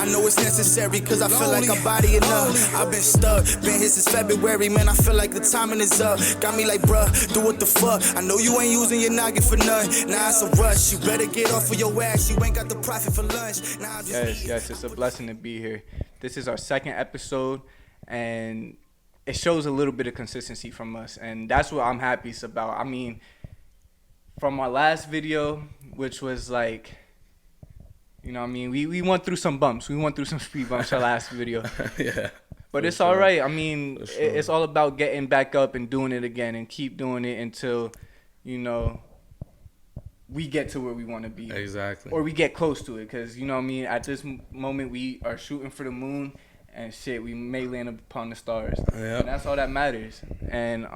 I know it's necessary, cause I feel like I'm body enough. I've been stuck, been here since February, man, I feel like the timing is up. Got me like, bruh, do what the fuck. I know you ain't using your noggin for nothing. Now it's a rush, you better get off of your ass. You ain't got the profit for lunch. Now I'm just Yes, it's a blessing to be here. This is our second episode, and it shows a little bit of consistency from us, and that's what I'm happiest about. I mean, from our last video, which was like, you know what I mean, we went through some bumps. We went through some speed bumps our last video. Yeah. But it's sure. all right. I mean, For sure. it's all about getting back up and doing it again and keep doing it until, you know, we get to where we want to be. Exactly. Or we get close to it, because, you know what I mean, at this moment we are shooting for the moon, and shit, we may land upon the stars. Yeah. And that's all that matters. And,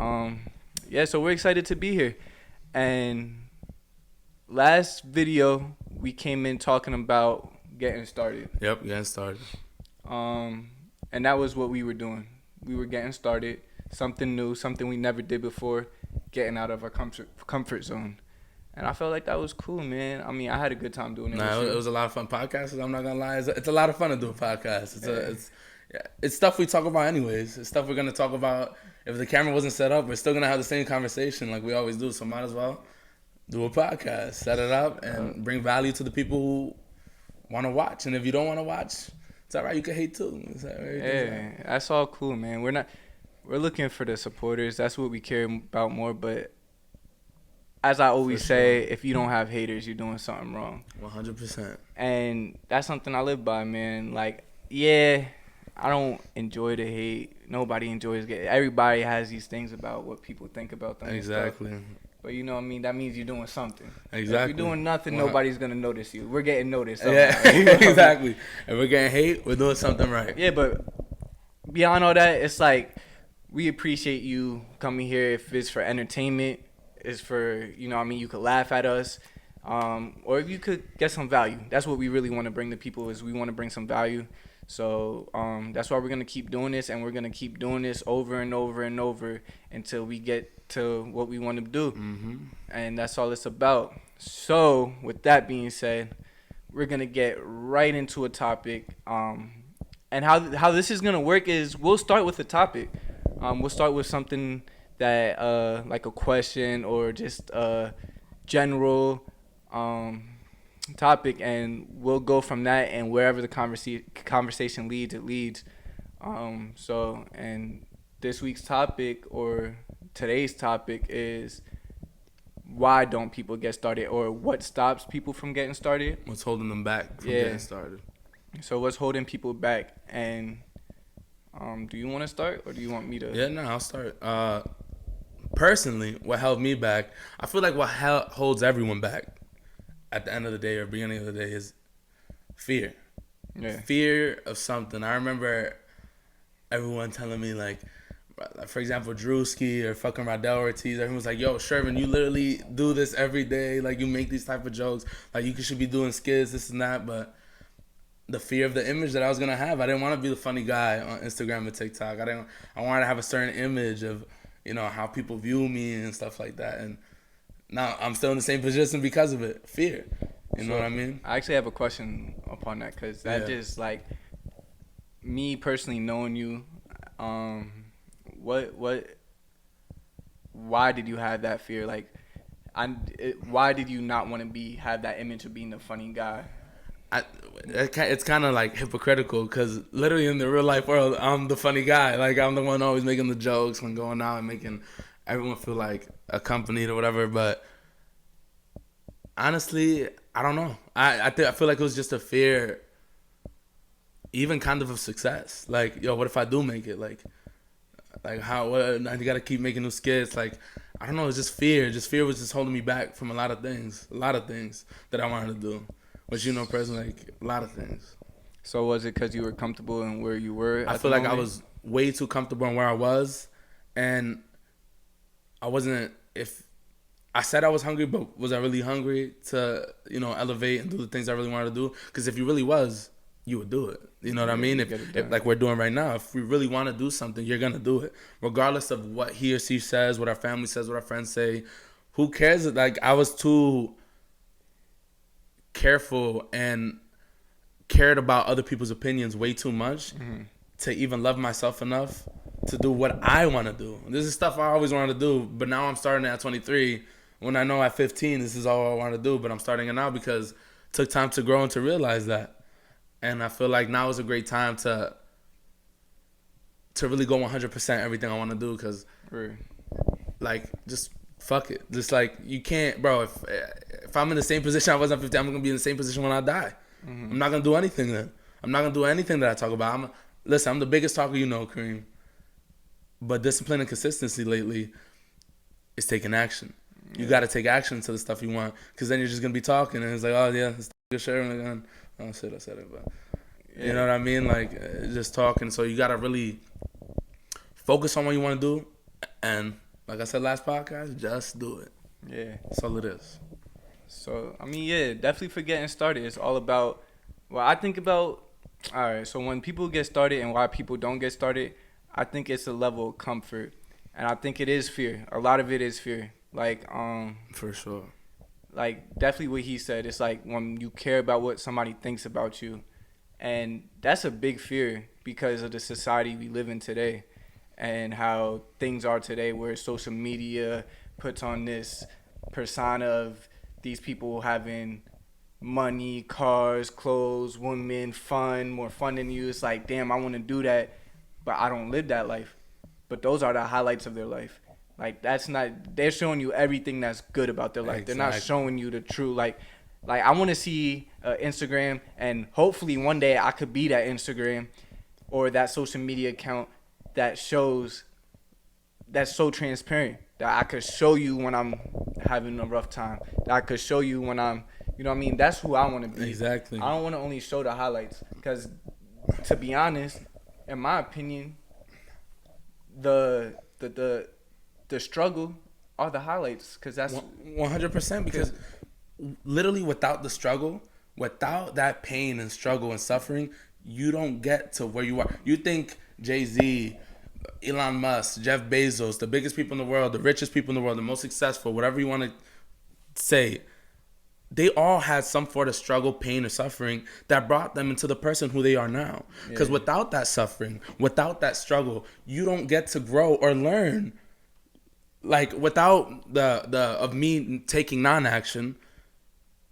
yeah, so we're excited to be here. And last video, we came in talking about getting started. Yep, getting started. And that was what we were doing. We were getting started, something new, something we never did before, getting out of our comfort zone. And I felt like that was cool, man. I mean, I had a good time doing it. Nah, it was a lot of fun. Podcasts, I'm not gonna lie, it's a lot of fun to do a podcast. It's stuff we talk about anyways. It's stuff we're gonna talk about. If the camera wasn't set up, we're still gonna have the same conversation like we always do. So might as well do a podcast, set it up, and bring value to the people who want to watch. And if you don't want to watch, it's all right. You can hate too. It's all right. Yeah, that's all cool, man. We're looking for the supporters. That's what we care about more. But as I always say, if you don't have haters, you're doing something wrong. 100%. And that's something I live by, man. Like, yeah, I don't enjoy the hate. Nobody enjoys getting. Everybody has these things about what people think about them. Exactly. But you know what I mean? That means you're doing something. Exactly. If you're doing nothing, nobody's going to notice you. We're getting noticed. Yeah, exactly. If we're getting hate, we're doing something right. Yeah, but beyond all that, it's like we appreciate you coming here. If it's for entertainment, it's for, you know what I mean, you could laugh at us. Or if you could get some value. That's what we really want to bring to people, is we want to bring some value. So that's why we're going to keep doing this, and we're going to keep doing this over and over and over until we get to what we want to do. Mm-hmm. And that's all it's about. So with that being said, we're going to get right into a topic. And how this is going to work is we'll start with a topic. We'll start with something that like a question or just a general topic, and we'll go from that, and wherever the conversation leads, it leads. So, and this week's topic, or today's topic, is why don't people get started, or what stops people from getting started? What's holding them back from getting started? So what's holding people back? And do you want to start, or do you want me to? Yeah, no, I'll start. Personally, what held me back, I feel like what holds everyone back at the end of the day or beginning of the day is fear. Yeah. Fear of something. I remember everyone telling me, like for example, Drewski or fucking Radel Ortiz, everyone was like, yo, Shervin, you literally do this every day. Like, you make these type of jokes. Like, you should be doing skits, this and that. But the fear of the image that I was going to have, I didn't want to be the funny guy on Instagram and TikTok. I wanted to have a certain image of, you know, how people view me and stuff like that. And now I'm still in the same position because of it. Fear. You know what I mean? I actually have a question upon that, because that just, like, me personally knowing you, why did you have that fear? Like, why did you not want to have that image of being the funny guy? It's kind of like hypocritical, because literally in the real life world, I'm the funny guy. Like, I'm the one always making the jokes when going out and making everyone feel like accompanied or whatever. But honestly, I don't know. I feel like it was just a fear, even kind of success. Like, yo, what if I do make it? Like how? What, you got to keep making new skits. Like, I don't know. It's just fear. Fear was just holding me back from a lot of things that I wanted to do. Which, you know, personally, like, a lot of things. So was it because you were comfortable in where you were? I feel like I was way too comfortable in where I was, and I wasn't. If I said I was hungry, but was I really hungry to, you know, elevate and do the things I really wanted to do? Because if you really was, you would do it. You know what I mean? If like we're doing right now, if we really want to do something, you're gonna do it, regardless of what he or she says, what our family says, what our friends say. Who cares? Like, I was too careful and cared about other people's opinions way too much to even love myself enough to do what I want to do. This is stuff I always wanted to do, but now I'm starting at 23 when I know at 15 this is all I want to do, but I'm starting it now because it took time to grow and to realize that. And I feel like now is a great time to really go 100% everything I want to do because, like, just fuck it. Just, like, you can't, bro, if I'm in the same position I was at 15, I'm going to be in the same position when I die. I'm not going to do anything then. I'm not going to do anything that I talk about. Listen, I'm the biggest talker you know, Kareem. But discipline and consistency lately is taking action. You got to take action to the stuff you want because then you're just going to be talking and it's like, oh, yeah, it's good sharing. Oh, shit, I said it, but you know what I mean? Like, just talking. So you got to really focus on what you want to do. And like I said last podcast, just do it. Yeah. That's all it is. So, I mean, yeah, definitely for getting started. It's all about, I think about, all right, so when people get started and why people don't get started, I think it's a level of comfort. And I think it is fear. A lot of it is fear. Like, for sure. Like, definitely what he said. It's like when you care about what somebody thinks about you. And that's a big fear because of the society we live in today and how things are today where social media puts on this persona of these people having money, cars, clothes, women, fun, more fun than you. It's like, damn, I want to do that, but I don't live that life. But those are the highlights of their life. Like, that's not, they're showing you everything that's good about their life. Exactly. They're not showing you the true, like I want to see Instagram, and hopefully one day I could be that Instagram or that social media account that shows, that's so transparent, that I could show you when I'm having a rough time, that I could show you when I'm, you know what I mean? That's who I want to be. Exactly. I don't want to only show the highlights because, to be honest, in my opinion, the struggle are the highlights because that's 100% because literally without the struggle, without that pain and struggle and suffering, you don't get to where you are. You think Jay-Z, Elon Musk, Jeff Bezos, the biggest people in the world, the richest people in the world, the most successful, whatever you want to say, they all had some sort of struggle, pain, or suffering that brought them into the person who they are now. Because without that suffering, without that struggle, you don't get to grow or learn. Like, without of me taking non-action,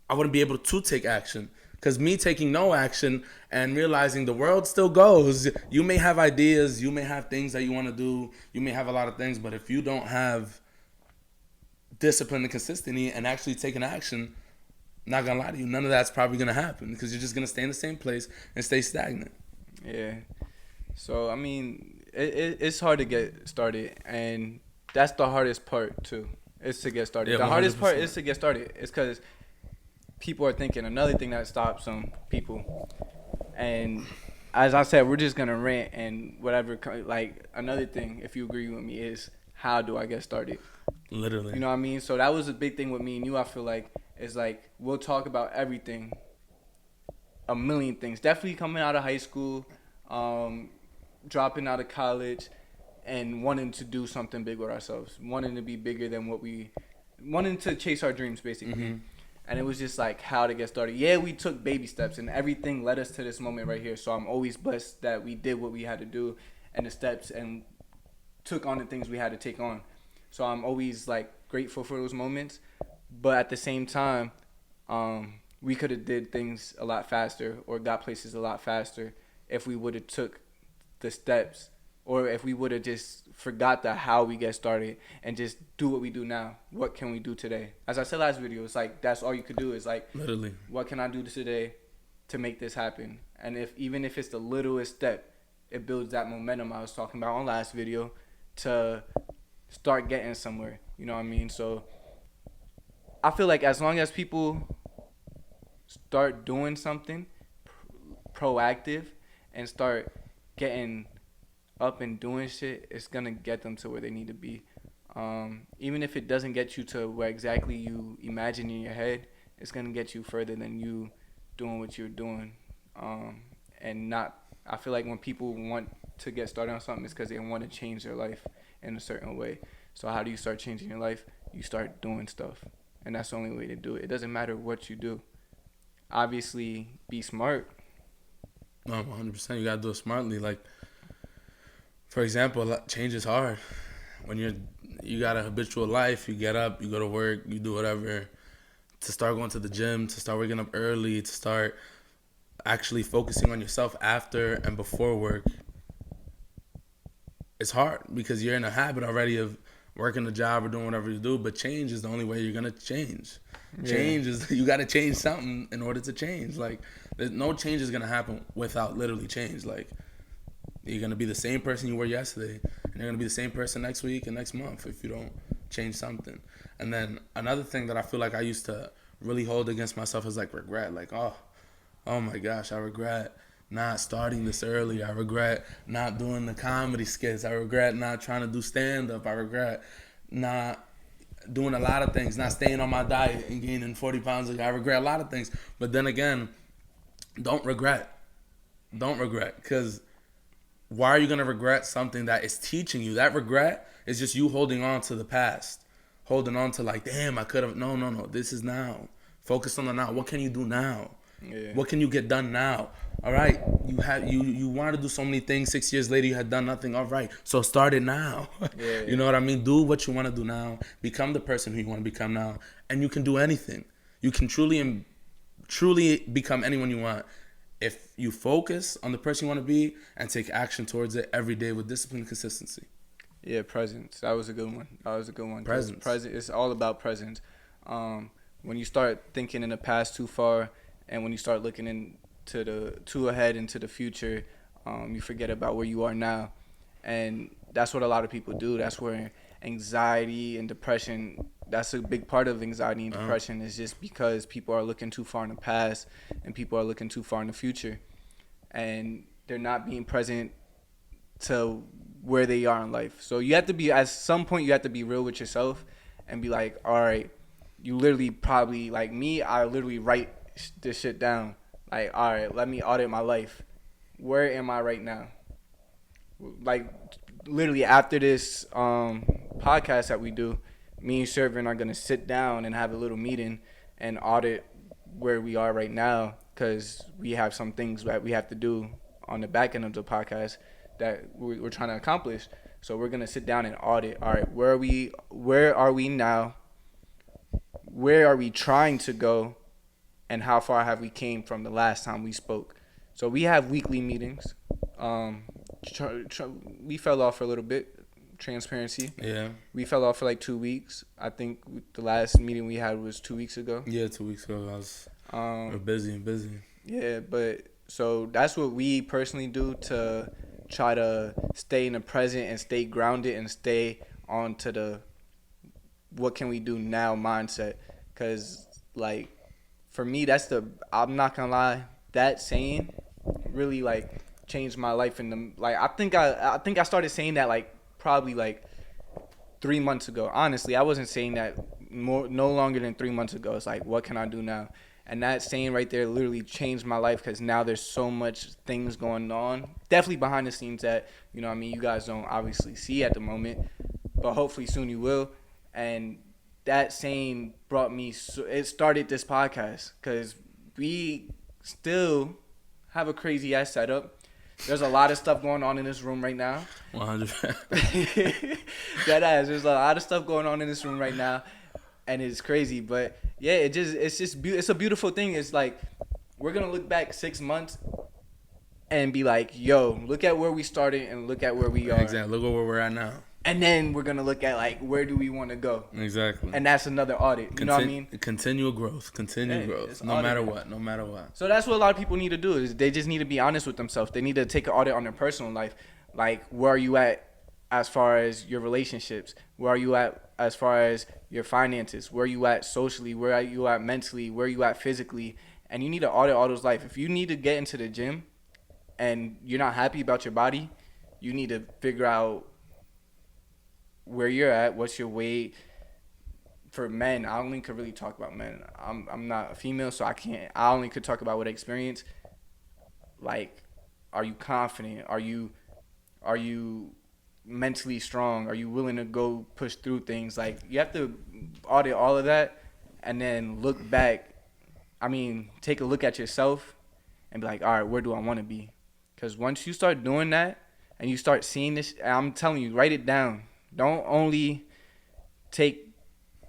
I wouldn't be able to take action. Because me taking no action and realizing the world still goes, you may have ideas, you may have things that you want to do, you may have a lot of things, but if you don't have discipline and consistency and actually taking action, I'm not gonna lie to you, none of that's probably gonna happen because you're just gonna stay in the same place and stay stagnant. Yeah. So I mean, it's hard to get started, and that's the hardest part too. Is to get started. Yeah, the hardest part is to get started. It's because people are thinking. Another thing that stops some people, and as I said, we're just gonna rant and whatever. Like, another thing, if you agree with me, is how do I get started? Literally. You know what I mean? So that was a big thing with me and you. I feel like is like we'll talk about everything, a million things. Definitely coming out of high school, dropping out of college, and wanting to do something big with ourselves, wanting to be bigger than wanting to chase our dreams, basically. Mm-hmm. And it was just like how to get started. Yeah, we took baby steps, and everything led us to this moment right here. So I'm always blessed that we did what we had to do, and the steps, and took on the things we had to take on. So I'm always like grateful for those moments. But at the same time, we could have did things a lot faster or got places a lot faster if we would have took the steps, or if we would have just forgot the how we get started and just do what we do now. What can we do today? As I said last video, it's like that's all you could do is like, literally, what can I do today to make this happen? And even if it's the littlest step, it builds that momentum I was talking about on last video to start getting somewhere. You know what I mean? So I feel like as long as people start doing something proactive and start getting up and doing shit, it's gonna get them to where they need to be. Even if it doesn't get you to where exactly you imagine in your head, it's gonna get you further than you doing what you're doing. And not, I feel like when people want to get started on something, it's because they want to change their life in a certain way. So how do you start changing your life? You start doing stuff. And that's the only way to do it. It doesn't matter what you do. Obviously, be smart. No, 100%. You gotta do it smartly. Like, for example, change is hard. When you got a habitual life, you get up, you go to work, you do whatever. To start going to the gym, to start waking up early, to start actually focusing on yourself after and before work, it's hard because you're in a habit already of working a job or doing whatever you do. But change is the only way you're gonna change. Change is, you gotta change something in order to change. Like, there's no change is gonna happen without literally change. Like, you're gonna be the same person you were yesterday, and you're gonna be the same person next week and next month if you don't change something. And then another thing that I feel like I used to really hold against myself is like regret. Like, oh my gosh, I regret not starting this early. I regret not doing the comedy skits. I regret not trying to do stand up. I regret not doing a lot of things, not staying on my diet and gaining 40 pounds. I regret a lot of things. But then again, don't regret. Don't regret, because why are you going to regret something that is teaching you? That regret is just you holding on to the past. Holding on to like, damn, I could have. No. This is now. Focus on the now. What can you do now? Yeah. What can you get done now? All right. You wanted to do so many things. 6 years later, you had done nothing. All right. So start it now. Yeah. You know what I mean? Do what you want to do now. Become the person who you want to become now. And you can do anything. You can truly become anyone you want if you focus on the person you want to be and take action towards it every day with discipline and consistency. Yeah, presence. That was a good one. Presence. It's all about presence. When you start thinking in the past too far, and when you start looking too ahead into the future, you forget about where you are now, and that's what a lot of people do. That's where anxiety and depression. That's a big part of anxiety and depression is just because people are looking too far in the past and people are looking too far in the future, and they're not being present to where they are in life. So you have to be, at some point, you have to be real with yourself and be like, all right, you literally probably, like me, I literally write this shit down. Like, all right, let me audit my life. Where am I right now? Like, literally after this podcast that we do, me and Shervin are going to sit down and have a little meeting and audit where we are right now, because we have some things that we have to do on the back end of the podcast that we're trying to accomplish. So we're gonna sit down and audit. All right, where are we now? Where are we trying to go? And how far have we came from the last time we spoke? So we have weekly meetings. We fell off for a little bit. Transparency. Yeah. We fell off for like 2 weeks. I think the last meeting we had was 2 weeks ago. Yeah, 2 weeks ago. We're busy. Yeah, but so that's what we personally do to try to stay in the present and stay grounded and stay on to the what can we do now mindset. Because, like, for me, I'm not going to lie, that saying really, like, changed my life. I think I started saying that, like, probably, like, 3 months ago. Honestly, I wasn't saying that no longer than 3 months ago. It's like, what can I do now? And that saying right there literally changed my life, because now there's so much things going on. Definitely behind the scenes that, you know what I mean, you guys don't obviously see at the moment. But hopefully soon you will. And that saying brought me, it started this podcast, because we still have a crazy ass setup. There's a lot of stuff going on in this room right now. 100%. There's a lot of stuff going on in this room right now. And it's crazy, but yeah, it's a beautiful thing. It's like, we're gonna look back 6 months and be like, yo, look at where we started and look at where we are. Exactly. Look at where we're at now. And then we're gonna look at, like, where do we want to go? Exactly. And that's another audit. You know what I mean? Continual growth. No matter what. So that's what a lot of people need to do, is they just need to be honest with themselves. They need to take an audit on their personal life. Like, where are you at as far as your relationships? Where are you at as far as your finances? Where are you at socially? Where are you at mentally? Where are you at physically? And you need to audit all those life. If you need to get into the gym and you're not happy about your body, you need to figure out where you're at, what's your weight. For men, I only could really talk about men. I'm not a female, so I only could talk about what I experienced. Like, are you confident? Are you mentally strong? Are you willing to go push through things? Like, you have to audit all of that and then look back. I mean, take a look at yourself and be like, all right, where do I want to be? Because once you start doing that and you start seeing this, I'm telling you, write it down. Don't only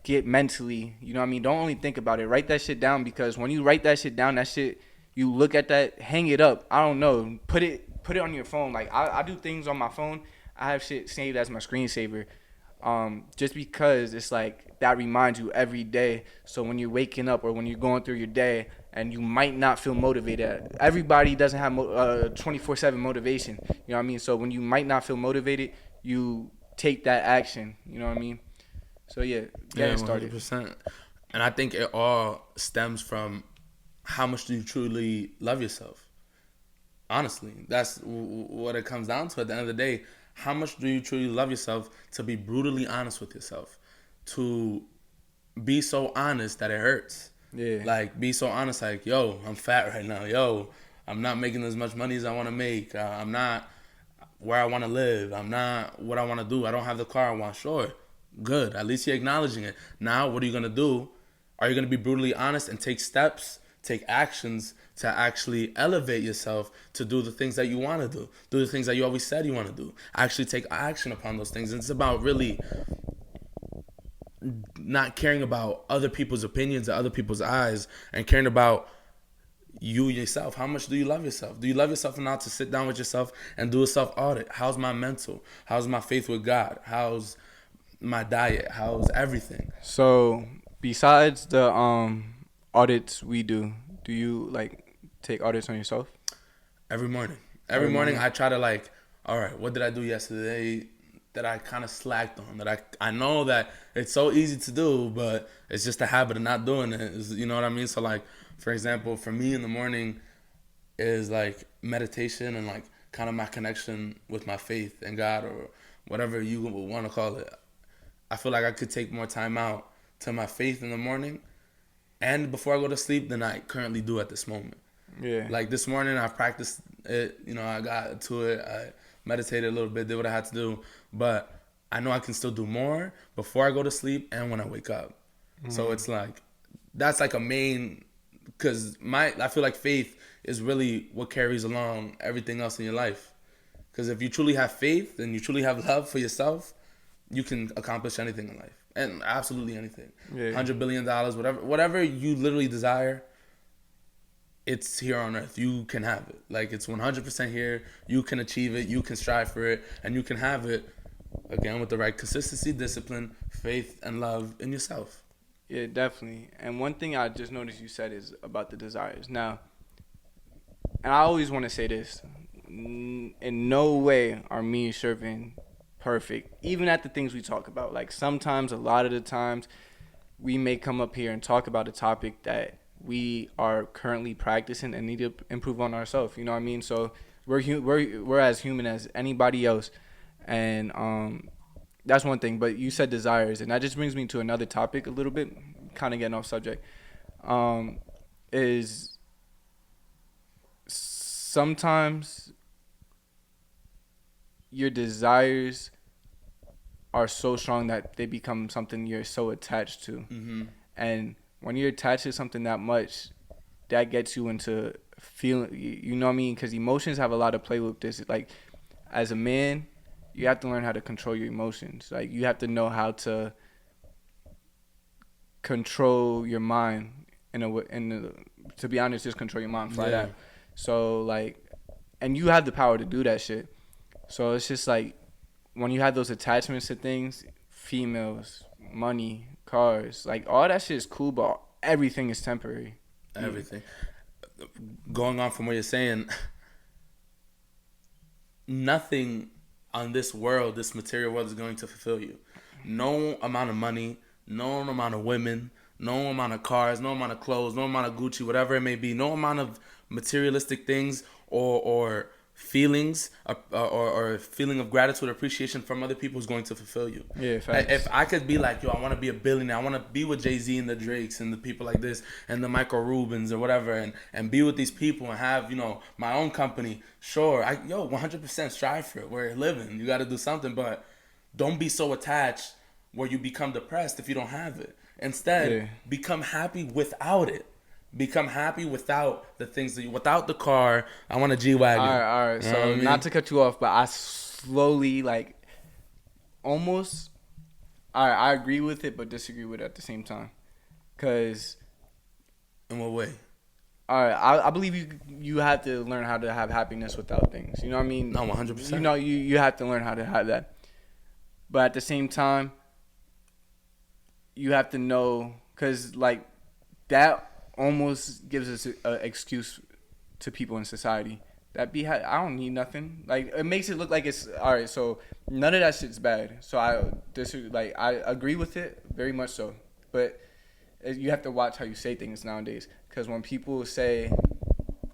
get mentally, you know what I mean? Don't only think about it. Write that shit down, because when you write that shit down, that shit, you look at that, hang it up. I don't know. Put it on your phone. Like, I do things on my phone. I have shit saved as my screensaver. Just because it's like that reminds you every day. So when you're waking up or when you're going through your day and you might not feel motivated, everybody doesn't have 24/7 motivation. You know what I mean? So when you might not feel motivated, you take that action. You know what I mean? So yeah, get it started. 100%. And I think it all stems from how much do you truly love yourself. Honestly, that's what it comes down to at the end of the day. How much do you truly love yourself, to be brutally honest with yourself, to be so honest that it hurts. Yeah. Like, be so honest, like, yo, I'm fat right now. Yo, I'm not making as much money as I want to make. I'm not where I want to live. I'm not what I want to do. I don't have the car I want. Sure, good. At least you're acknowledging it. Now, what are you going to do? Are you going to be brutally honest and take steps, take actions to actually elevate yourself to do the things that you want to do the things that you always said you want to do, actually take action upon those things? And it's about really not caring about other people's opinions or other people's eyes, and caring about you yourself. How much do you love yourself? Do you love yourself enough to sit down with yourself and do a self-audit? How's my mental? How's my faith with God? How's my diet? How's everything? So besides the audits we do you like take audits on yourself? Every morning. Every morning I try to, like, all right, what did I do yesterday that I kind of slacked on, that I know that it's so easy to do, but it's just a habit of not doing it. You know what I mean? So, like, for example, for me in the morning is like meditation and like kind of my connection with my faith and God, or whatever you would want to call it. I feel like I could take more time out to my faith in the morning and before I go to sleep than I currently do at this moment. Yeah. Like this morning, I practiced it. You know, I got to it. I meditated a little bit, did what I had to do. But I know I can still do more before I go to sleep and when I wake up. Mm-hmm. So it's like, that's like a main, because I feel like faith is really what carries along everything else in your life. Because if you truly have faith and you truly have love for yourself, you can accomplish anything in life. And absolutely anything. Yeah. $100 billion, whatever you literally desire, it's here on earth. You can have it. Like, it's 100% here. You can achieve it. You can strive for it. And you can have it, again, with the right consistency, discipline, faith, and love in yourself. Yeah, definitely. And one thing I just noticed you said is about the desires. Now, and I always want to say this, in no way are me and Shervin perfect, even at the things we talk about. Like, sometimes, a lot of the times, we may come up here and talk about a topic that we are currently practicing and need to improve on ourselves. You know what I mean? So we're as human as anybody else, and that's one thing. But you said desires, and that just brings me to another topic a little bit, kind of getting off subject. Is sometimes your desires are so strong that they become something you're so attached to. Mm-hmm. And when you're attached to something that much, that gets you into feeling, you know what I mean? Because emotions have a lot to play with this. Like, as a man, you have to learn how to control your emotions. Like, you have to know how to control your mind to be honest, just control your mind flat out. So, like, and you have the power to do that shit. So it's just like, when you have those attachments to things, females, money, cars, like, all that shit is cool, but everything is temporary. Everything. Going on from what you're saying, nothing on this world, this material world, is going to fulfill you. No amount of money, no amount of women, no amount of cars, no amount of clothes, no amount of Gucci, whatever it may be, no amount of materialistic things or feelings or feeling of gratitude or appreciation from other people is going to fulfill you. Yeah, facts. If I could be like, yo, I want to be a billionaire, I want to be with Jay-Z and the Drakes and the people like this and the Michael Rubins or whatever, and be with these people and have, you know, my own company, sure, 100% strive for it. We're living, you got to do something, but don't be so attached where you become depressed if you don't have it. Instead, become happy without it. Become happy without the things that you, without the car. I want a G-Wagon. All right. You know So what I mean? not to cut you off, but I slowly like almost. All right, I agree with it, but disagree with it at the same time. Cause In what way? all right, I believe you have to learn how to have happiness without things. You know what I mean? No, 100%. You know, you have to learn how to have that. But at the same time, you have to know, because like that almost gives us an excuse to people in society that I don't need nothing. Like it makes it look like it's all right. So none of that shit's bad. So I agree with it very much so. But you have to watch how you say things nowadays, because when people say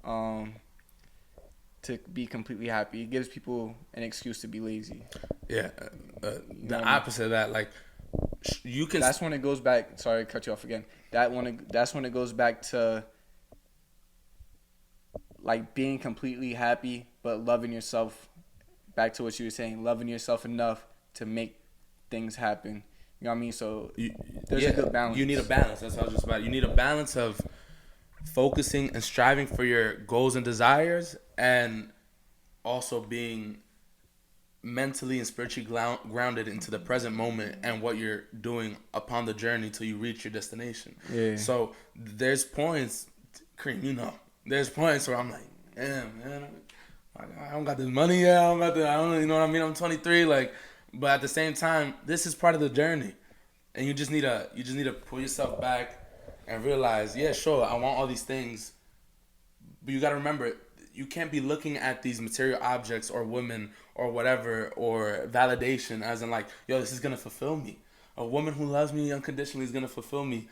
to be completely happy, it gives people an excuse to be lazy. Yeah, the I mean? opposite of that, like you can. That's when it goes back. Sorry to cut you off again. That's when it goes back to like being completely happy, but loving yourself. Back to what you were saying, loving yourself enough to make things happen. You know what I mean? So there's a good balance. You need a balance. That's what I was just about. You need a balance of focusing and striving for your goals and desires, and also being mentally and spiritually grounded into the present moment and what you're doing upon the journey till you reach your destination. Yeah. So there's points, Cream, you know, there's points where I'm like, damn, man, I don't got this money yet. I don't, you know what I mean? I'm 23, like, but at the same time, this is part of the journey, and you just need to pull yourself back and realize, yeah, sure, I want all these things, but you got to remember, you can't be looking at these material objects or women or whatever or validation as in like, yo, this is gonna fulfill me. A woman who loves me unconditionally is gonna fulfill me.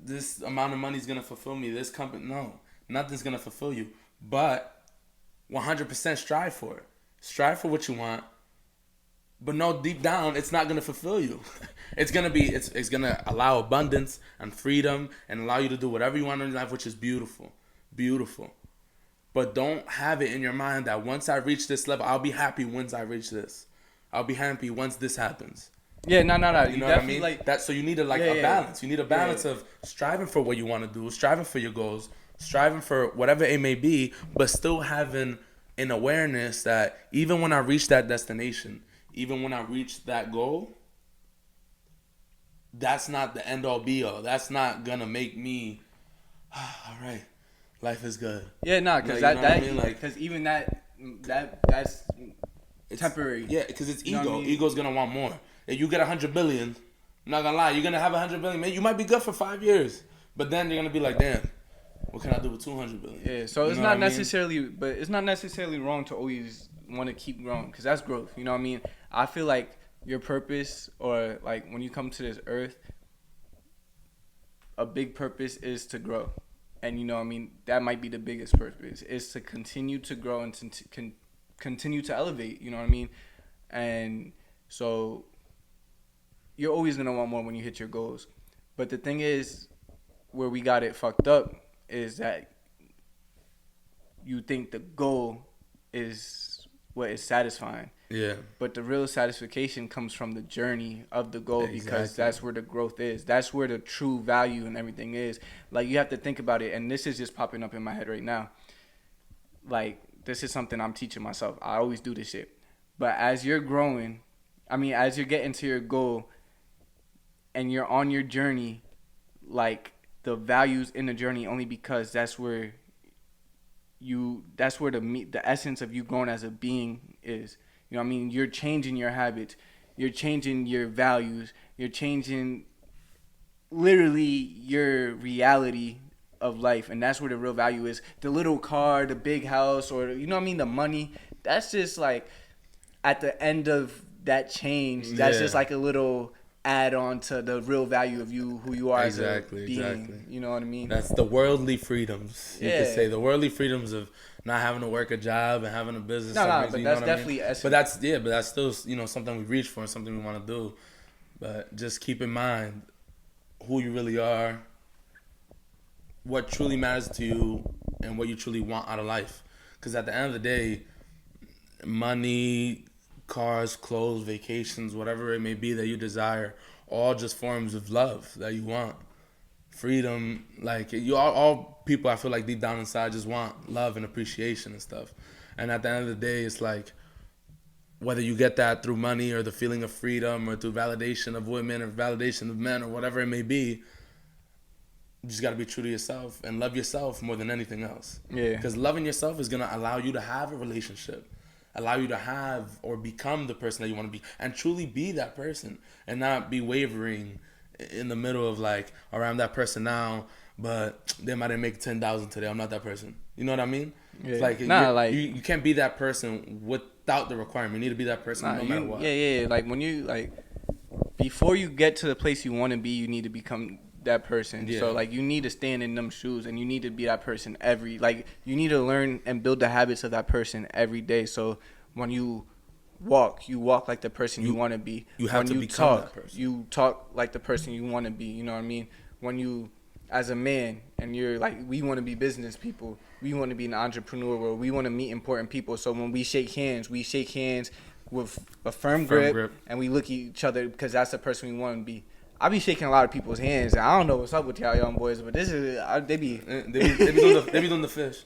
This amount of money is gonna fulfill me. This company, no, nothing's gonna fulfill you. But 100% strive for it. Strive for what you want. But no, deep down, it's not gonna fulfill you. It's gonna allow abundance and freedom and allow you to do whatever you want in life, which is beautiful, beautiful. But don't have it in your mind that once I reach this level, I'll be happy once I reach this. I'll be happy once this happens. Yeah, no. You know what I mean? So you need a balance. You need a balance of striving for what you want to do, striving for your goals, striving for whatever it may be, but still having an awareness that even when I reach that destination, even when I reach that goal, that's not the end all be all. That's not gonna make me all right. Life is good. Yeah, no, because because even that's temporary. Yeah, because it's You know ego. what I mean? Ego's gonna want more. If you get 100 billion, I'm not gonna lie, you're gonna have 100 billion. Man, you might be good for 5 years, but then you're gonna be like, damn, what can I do with 200 billion? Yeah, so You it's know not what I mean? necessarily, but it's not necessarily wrong to always want to keep growing, because that's growth. You know what I mean? I feel like your purpose, or like when you come to this earth, a big purpose is to grow. And you know what I mean? That might be the biggest purpose, is to continue to grow and to continue to elevate. You know what I mean? And so you're always going to want more when you hit your goals. But the thing is, where we got it fucked up is that you think the goal is what is satisfying. Yeah. But the real satisfaction comes from the journey of the goal, because Exactly. that's where the growth is. That's where the true value and everything is. Like, you have to think about it, and this is just popping up in my head right now. Like, this is something I'm teaching myself. I always do this shit. But as you're growing, as you're getting to your goal and you're on your journey, like, the value's in the journey only because that's where the essence of you growing as a being is. You know what I mean? You're changing your habits. You're changing your values. You're changing literally your reality of life. And that's where the real value is. The little car, the big house, or, you know what I mean, the money. That's just like at the end of that change. That's Yeah. just like a little add on to the real value of you, who you are as a being. Exactly. You know what I mean? That's the worldly freedoms. You could Yeah. say the worldly freedoms of not having to work a job and having a business. No, somewhere, but you that's know what I mean? definitely essence. But that's still, something we reach for and something we want to do. But just keep in mind who you really are, what truly matters to you, and what you truly want out of life. Because at the end of the day, money, cars, clothes, vacations, whatever it may be that you desire, all just forms of love that you want. freedom. Like you all people, I feel like deep down inside just want love and appreciation and stuff. And at the end of the day, it's like whether you get that through money or the feeling of freedom or through validation of women or validation of men or whatever it may be, you just got to be true to yourself and love yourself more than anything else. Yeah. Because loving yourself is going to allow you to have a relationship, allow you to have or become the person that you want to be, and truly be that person and not be wavering in the middle of like, all right, I'm that person now, but they might make 10,000 today. I'm not that person. You know what I mean? Yeah. It's like, you can't be that person without the requirement. You need to be that person no matter what. Yeah. Like when you before you get to the place you want to be, you need to become that person. Yeah. So like you need to stand in them shoes, and you need to be that person you need to learn and build the habits of that person every day. So when you walk like the person you want to be. You have when to you become talk, that person. You talk like the person you want to be. You know what I mean? When you, as a man, and you're like, we want to be business people. We want to be an entrepreneur world. We want to meet important people. So when we shake hands with a firm grip, and we look at each other because that's the person we want to be. I be shaking a lot of people's hands. And I don't know what's up with y'all young boys, but this is they be doing the fish.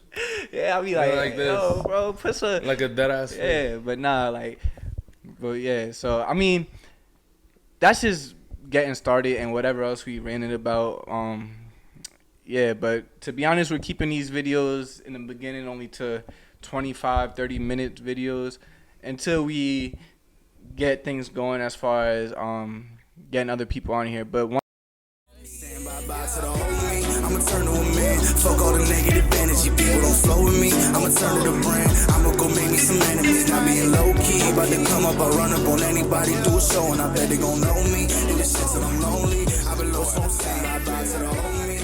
Yeah, I be like this. Yo, bro, put some Like a dead ass fish. Yeah, but yeah. So I mean, that's just getting started and whatever else we ranted about. Yeah, but to be honest, we're keeping these videos in the beginning only to 25-30 minute videos until we get things going as far as getting other people on here. But Stand bye to the whole me. I'ma turn to a man. Fuck all the negative energy. People don't flow with me. I'ma turn to the brand. I'ma go make me some enemies. Not being low key. About to come up, I run up on anybody. Do a show and I bet they gon' know me. And this shit till I'm lonely. I've been low, so I'm saying bye to the whole me.